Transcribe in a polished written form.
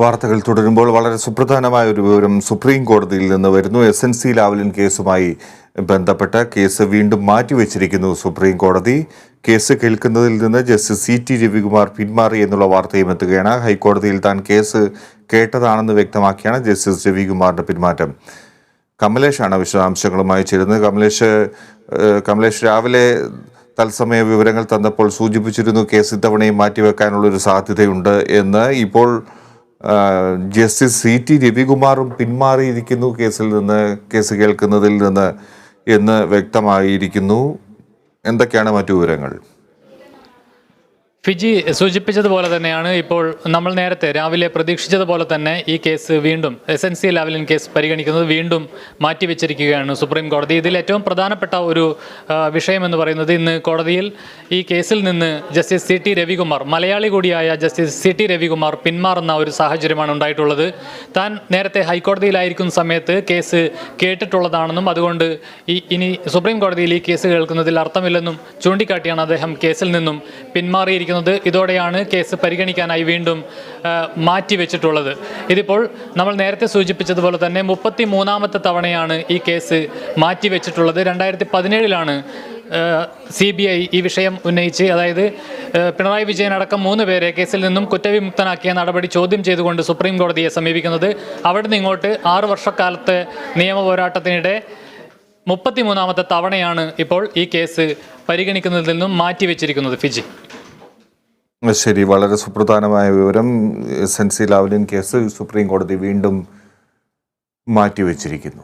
വാർത്തകൾ തുടരുമ്പോൾ വളരെ സുപ്രധാനമായ ഒരു വിവരം സുപ്രീം കോടതിയിൽ നിന്ന് വരുന്നു. SNC ലാവ്ലിൻ കേസുമായി ബന്ധപ്പെട്ട കേസ് വീണ്ടും മാറ്റിവെച്ചിരിക്കുന്നു സുപ്രീം കോടതി. കേസ് കേൾക്കുന്നതിൽ നിന്ന് ജസ്റ്റിസ് CT രവികുമാർ പിന്മാറി എന്നുള്ള വാർത്തയും എത്തുകയാണ്. ഹൈക്കോടതിയിൽ താൻ കേസ് കേട്ടതാണെന്ന് വ്യക്തമാക്കിയാണ് ജസ്റ്റിസ് രവികുമാറിന്റെ പിന്മാറ്റം. കമലേഷാണ് വിശദാംശങ്ങളുമായി ചേരുന്നത്. കമലേഷ് രാവിലെ തത്സമയ വിവരങ്ങൾ തന്നപ്പോൾ സൂചിപ്പിച്ചിരുന്നു കേസ് ഇത്തവണയും മാറ്റിവെക്കാനുള്ളൊരു സാധ്യതയുണ്ട് എന്ന്. ഇപ്പോൾ ജസ്റ്റിസ് CT രവികുമാറും പിന്മാറിയിരിക്കുന്നു കേസ് കേൾക്കുന്നതിൽ നിന്ന് എന്ന് വ്യക്തമായിരിക്കുന്നു. എന്തൊക്കെയാണ് മറ്റു വിവരങ്ങൾ? ഫിജി സൂചിപ്പിച്ചതുപോലെ തന്നെയാണ് ഇപ്പോൾ നമ്മൾ നേരത്തെ രാവിലെ പ്രതീക്ഷിച്ചതുപോലെ തന്നെ ഈ കേസ് വീണ്ടും SNC ലാവ്ലിൻ കേസ് പരിഗണിക്കുന്നത് വീണ്ടും മാറ്റിവെച്ചിരിക്കുകയാണ് സുപ്രീം കോടതി. ഇതിൽ ഏറ്റവും പ്രധാനപ്പെട്ട ഒരു വിഷയമെന്ന് പറയുന്നത് ഇന്ന് കോടതിയിൽ ഈ കേസിൽ നിന്ന് ജസ്റ്റിസ് CT രവികുമാർ, മലയാളി കൂടിയായ ജസ്റ്റിസ് CT രവികുമാർ പിന്മാറുന്ന ഒരു സാഹചര്യമാണ് ഉണ്ടായിട്ടുള്ളത്. താൻ നേരത്തെ ഹൈക്കോടതിയിലായിരിക്കുന്ന സമയത്ത് കേസ് കേട്ടിട്ടുള്ളതാണെന്നും അതുകൊണ്ട് ഇനി സുപ്രീം കോടതിയിൽ ഈ കേസ് കേൾക്കുന്നതിൽ അർത്ഥമില്ലെന്നും ചൂണ്ടിക്കാട്ടിയാണ് അദ്ദേഹം കേസിൽ നിന്നും പിന്മാറിയിരിക്കുന്നത്. ഇതോടെയാണ് കേസ് പരിഗണിക്കാനായി വീണ്ടും മാറ്റിവെച്ചിട്ടുള്ളത്. ഇതിപ്പോൾ നമ്മൾ നേരത്തെ സൂചിപ്പിച്ചതുപോലെ തന്നെ 33ാമത്തെ തവണയാണ് ഈ കേസ് മാറ്റിവെച്ചിട്ടുള്ളത്. 2017 CBI ഈ വിഷയം ഉന്നയിച്ച്, അതായത് പിണറായി വിജയൻ അടക്കം 3 പേരെ കേസിൽ നിന്നും കുറ്റവിമുക്തനാക്കിയ നടപടി ചോദ്യം ചെയ്തുകൊണ്ട് സുപ്രീം കോടതിയെ സമീപിക്കുന്നത്. അവിടെ നിന്ന് ഇങ്ങോട്ട് 6 വർഷക്കാലത്തെ നിയമ പോരാട്ടത്തിനിടെ 33ാമത്തെ തവണയാണ് ഇപ്പോൾ ഈ കേസ് പരിഗണിക്കുന്നതിൽ നിന്നും മാറ്റിവെച്ചിരിക്കുന്നത്. ഫിജി, ശരി, വളരെ സുപ്രധാനമായ വിവരം. SNC ലാവ്ലിൻ കേസ് സുപ്രീം കോടതി വീണ്ടും മാറ്റിവെച്ചിരിക്കുന്നു.